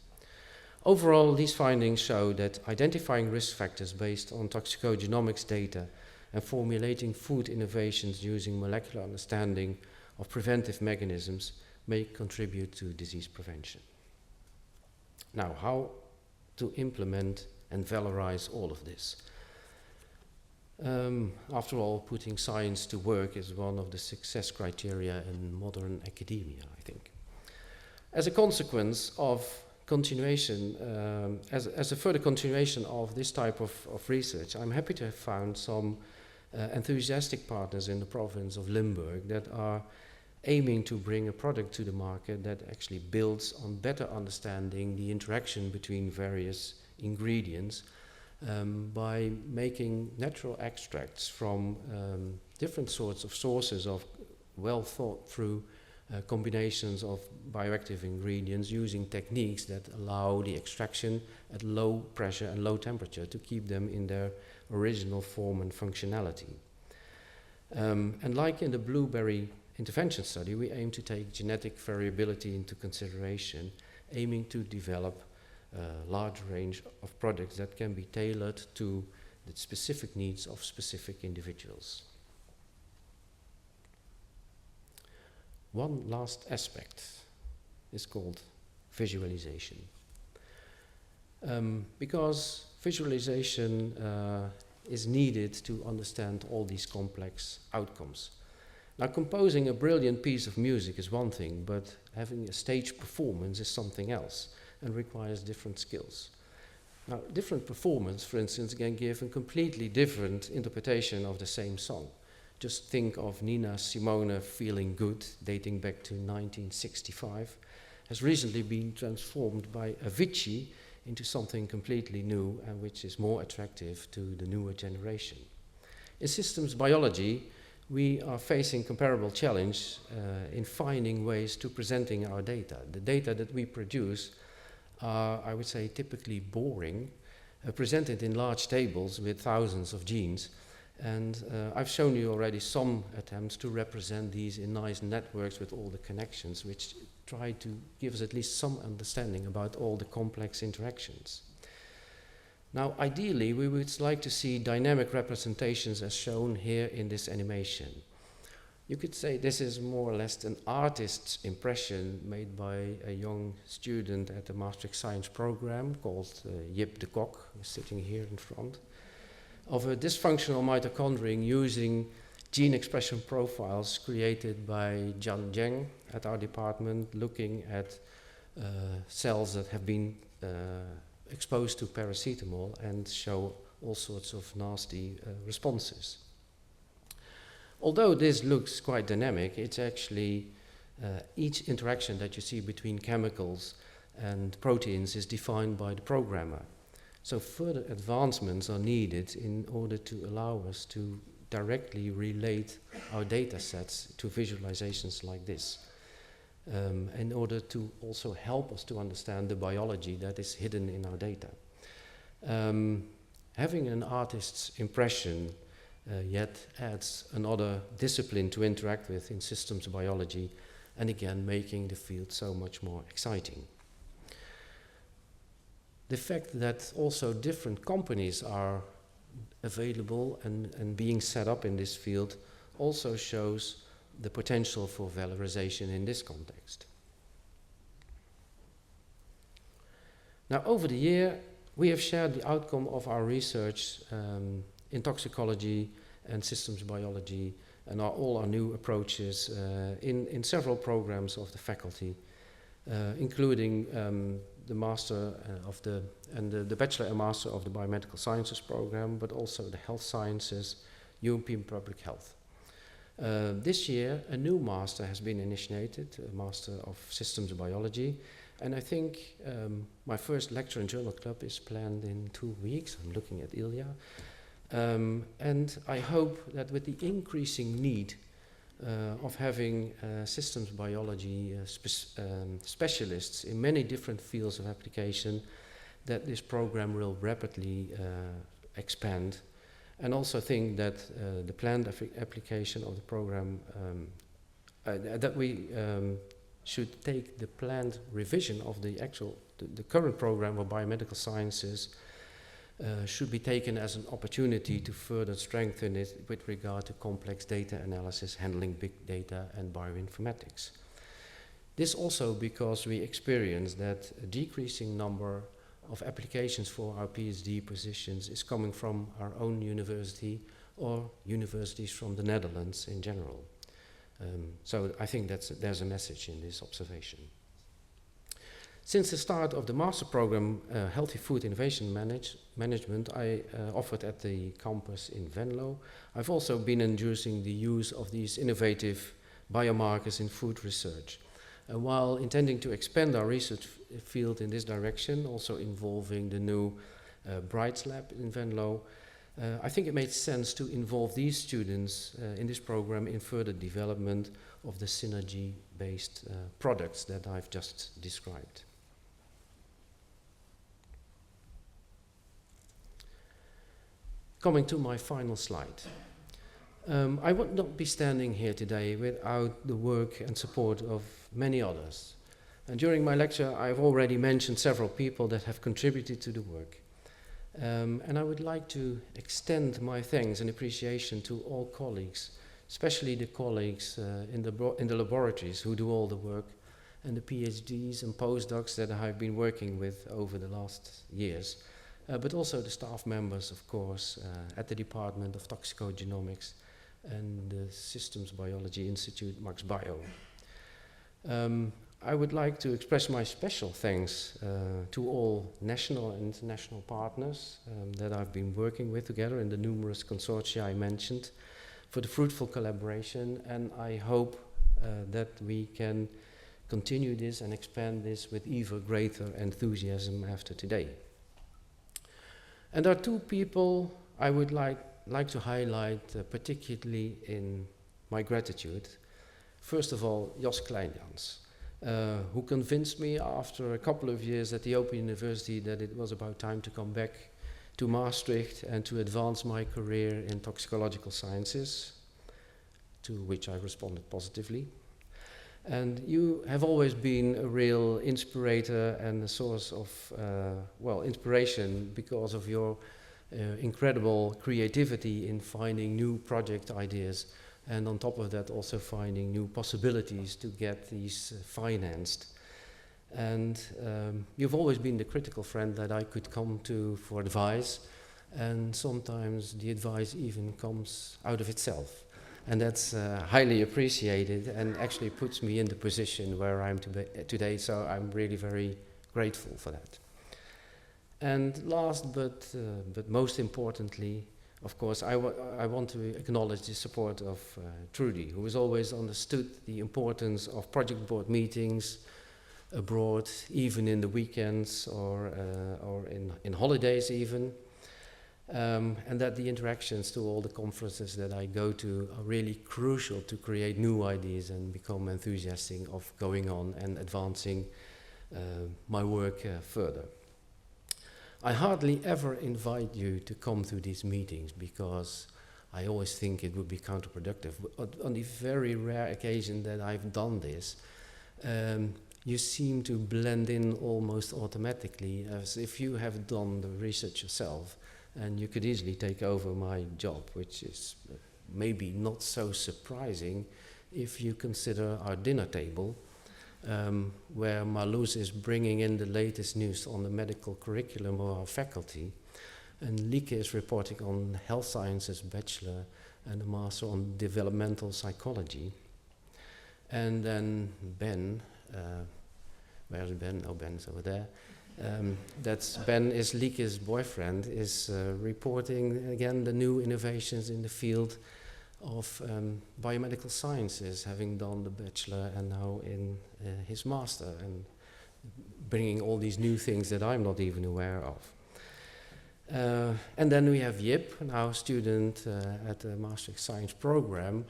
Speaker 2: Overall, these findings show that identifying risk factors based on toxicogenomics data and formulating food innovations using molecular understanding of preventive mechanisms may contribute to disease prevention. Now, how to implement and valorize all of this? After all, putting science to work is one of the success criteria in modern academia, I think. As a consequence of continuation, as a further continuation of this type of research, I'm happy to have found some enthusiastic partners in the province of Limburg that are aiming to bring a product to the market that actually builds on better understanding the interaction between various ingredients by making natural extracts from different sorts of sources of well thought through combinations of bioactive ingredients using techniques that allow the extraction at low pressure and low temperature to keep them in their original form and functionality. And like in the blueberry intervention study, we aim to take genetic variability into consideration, aiming to develop a large range of products that can be tailored to the specific needs of specific individuals. One last aspect is called visualization. Because visualization is needed to understand all these complex outcomes. Now, composing a brilliant piece of music is one thing, but having a stage performance is something else and requires different skills. Now, different performance, for instance, can give a completely different interpretation of the same song. Just think of Nina Simone Feeling Good, dating back to 1965, has recently been transformed by Avicii into something completely new and which is more attractive to the newer generation. In systems biology, we are facing comparable challenge in finding ways to presenting our data. The data that we produce are, I would say, typically boring, presented in large tables with thousands of genes. And I've shown you already some attempts to represent these in nice networks with all the connections, which try to give us at least some understanding about all the complex interactions. Now, ideally, we would like to see dynamic representations as shown here in this animation. You could say this is more or less an artist's impression made by a young student at the Maastricht Science program called Jip de Kok, who's sitting here in front, of a dysfunctional mitochondrion using gene expression profiles created by Jian Zheng at our department, looking at cells that have been exposed to paracetamol and show all sorts of nasty responses. Although this looks quite dynamic, it's actually each interaction that you see between chemicals and proteins is defined by the programmer. So further advancements are needed in order to allow us to directly relate our data sets to visualizations like this, in order to also help us to understand the biology that is hidden in our data. Having an artist's impression yet adds another discipline to interact with in systems biology, and again making the field so much more exciting. The fact that also different companies are available and being set up in this field also shows the potential for valorization in this context. Now, over the year, we have shared the outcome of our research in toxicology and systems biology and all our new approaches in several programs of the faculty, including the master of the bachelor and master of the biomedical sciences program, but also the health sciences, European public health. This year, a new master has been initiated, a master of systems biology, and I think my first lecture in Journal Club is planned in 2 weeks. I'm looking at Ilya. And I hope that with the increasing need of having systems biology specialists in many different fields of application, that this program will rapidly expand. And also think that the planned application of the program, that we should take the planned revision of the current program of biomedical sciences should be taken as an opportunity to further strengthen it with regard to complex data analysis, handling big data and bioinformatics. This also because we experience that a decreasing number of applications for our PhD positions is coming from our own university or universities from the Netherlands in general. So I think there's a message in this observation. Since the start of the master program, Healthy Food Innovation Management, I offered at the campus in Venlo. I've also been introducing the use of these innovative biomarkers in food research. While intending to expand our research field in this direction, also involving the new Brights Lab in Venlo, I think it made sense to involve these students in this program in further development of the synergy-based products that I've just described. coming to my final slide. I would not be standing here today without the work and support of many others. And during my lecture, I've already mentioned several people that have contributed to the work. And I would like to extend my thanks and appreciation to all colleagues, especially the colleagues in the laboratories who do all the work, and the PhDs and postdocs that I've been working with over the last years, but also the staff members, of course, at the Department of Toxicogenomics and the Systems Biology Institute, Max Bio. I would like to express my special thanks to all national and international partners that I've been working with together in the numerous consortia I mentioned for the fruitful collaboration, and I hope that we can continue this and expand this with even greater enthusiasm after today. And there are two people I would like to highlight particularly in my gratitude. First of all, Jos Kleinjans, who convinced me after a couple of years at the Open University that it was about time to come back to Maastricht and to advance my career in toxicological sciences, to which I responded positively. And you have always been a real inspirator and a source of, inspiration because of your incredible creativity in finding new project ideas, and on top of that also finding new possibilities to get these financed. And you've always been the critical friend that I could come to for advice, and sometimes the advice even comes out of itself. And that's highly appreciated and actually puts me in the position where I'm today, so I'm really very grateful for that. And last but most importantly, of course, I want to acknowledge the support of Trudy, who has always understood the importance of project board meetings abroad, even in the weekends or in holidays even. And that the interactions to all the conferences that I go to are really crucial to create new ideas and become enthusiastic of going on and advancing my work further. I hardly ever invite you to come to these meetings because I always think it would be counterproductive. But on the very rare occasion that I've done this, you seem to blend in almost automatically as if you have done the research yourself. And you could easily take over my job, which is maybe not so surprising if you consider our dinner table, where Marloes is bringing in the latest news on the medical curriculum of our faculty, and Lieke is reporting on health sciences bachelor and a master on developmental psychology. And then Ben, where's Ben? Oh, Ben's over there. Ben is Lieke's boyfriend, is reporting again the new innovations in the field of biomedical sciences, having done the bachelor and now in his master, and bringing all these new things that I'm not even aware of. And then we have Jip, now student at the Maastricht Science program,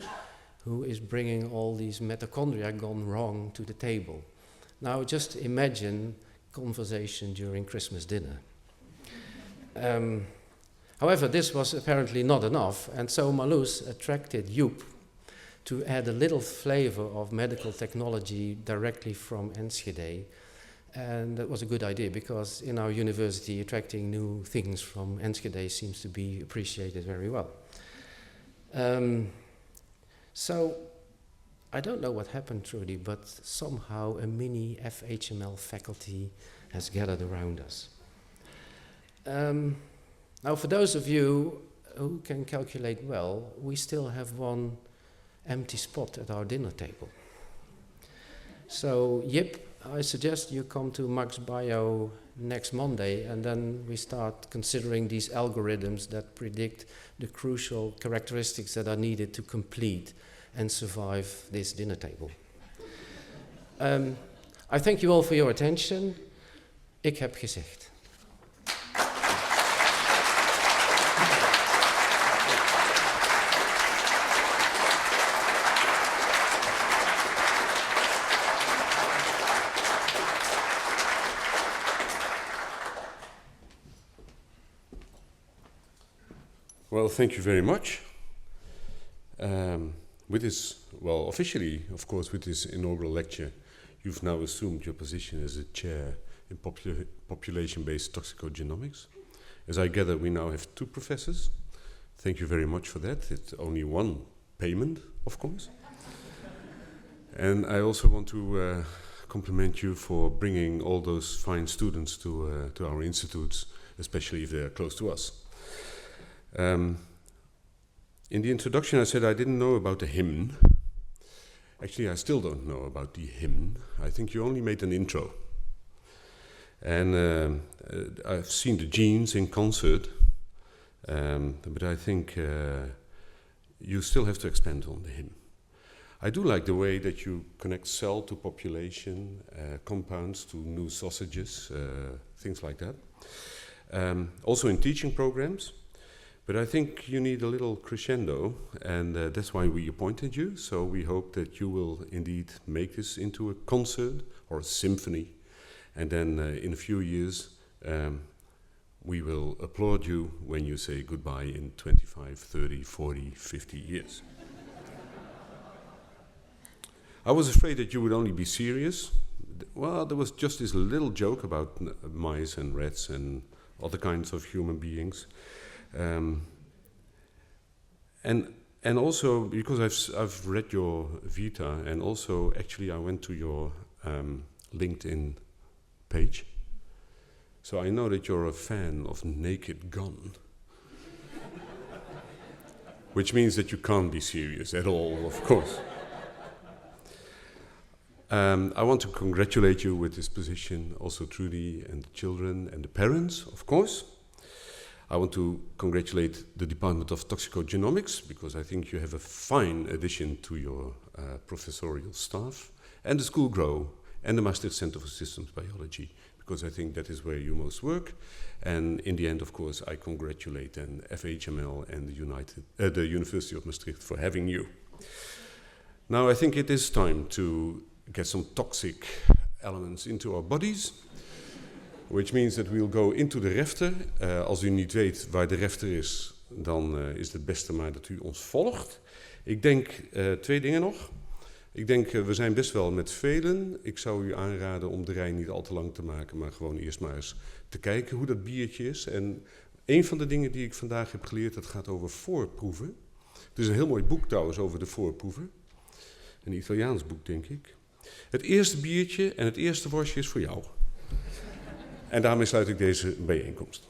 Speaker 2: who is bringing all these mitochondria gone wrong to the table. Now just imagine conversation during Christmas dinner. However, this was apparently not enough, and so Marloes attracted Joep to add a little flavor of medical technology directly from Enschede. And that was a good idea, because in our university, attracting new things from Enschede seems to be appreciated very well. So, I don't know what happened, Trudy, but somehow a mini FHML faculty has gathered around us. Now, for those of you who can calculate well, we still have one empty spot at our dinner table. So, Jip, I suggest you come to Max Bio next Monday, and then we start considering these algorithms that predict the crucial characteristics that are needed to complete and survive this dinner table. I thank you all for your attention. Ik heb gezegd.
Speaker 1: Well, thank you very much. With this, well, officially, of course, with this inaugural lecture, you've now assumed your position as a chair in population-based toxicogenomics. As I gather, we now have 2 professors. Thank you very much for that. It's only one payment, of course. And I also want to compliment you for bringing all those fine students to our institutes, especially if they're close to us. In the introduction I said I didn't know about the hymn. Actually, I still don't know about the hymn. I think you only made an intro. And I've seen the Genes in concert, but I think you still have to expand on the hymn. I do like the way that you connect cell to population, compounds to new sausages, things like that. Also in teaching programs. But I think you need a little crescendo, and that's why we appointed you. So we hope that you will indeed make this into a concert or a symphony. And then in a few years, we will applaud you when you say goodbye in 25, 30, 40, 50 years. I was afraid that you would only be serious. Well, there was just this little joke about mice and rats and other kinds of human beings. And also because I've read your Vita, and also actually I went to your LinkedIn page, so I know that you're a fan of Naked Gun, which means that you can't be serious at all, of course. I want to congratulate you with this position, also Trudy and the children and the parents, of course. I want to congratulate the Department of Toxicogenomics, because I think you have a fine addition to your professorial staff, and the School Grow, and the Maastricht Center for Systems Biology, because I think that is where you most work. And in the end, of course, I congratulate then FHML and the University of Maastricht for having you. Now I think it is time to get some toxic elements into our bodies. Which means that we'll go into de refter. Als u niet weet waar de refter is, dan is het beste maar dat u ons volgt. Ik denk 2 dingen nog. Ik denk, we zijn best wel met velen. Ik zou u aanraden om de rij niet al te lang te maken, maar gewoon eerst maar eens te kijken hoe dat biertje is. En een van de dingen die ik vandaag heb geleerd, dat gaat over voorproeven. Het is een heel mooi boek trouwens over de voorproeven. Een Italiaans boek, denk ik. Het eerste biertje en het eerste worstje is voor jou. En daarmee sluit ik deze bijeenkomst.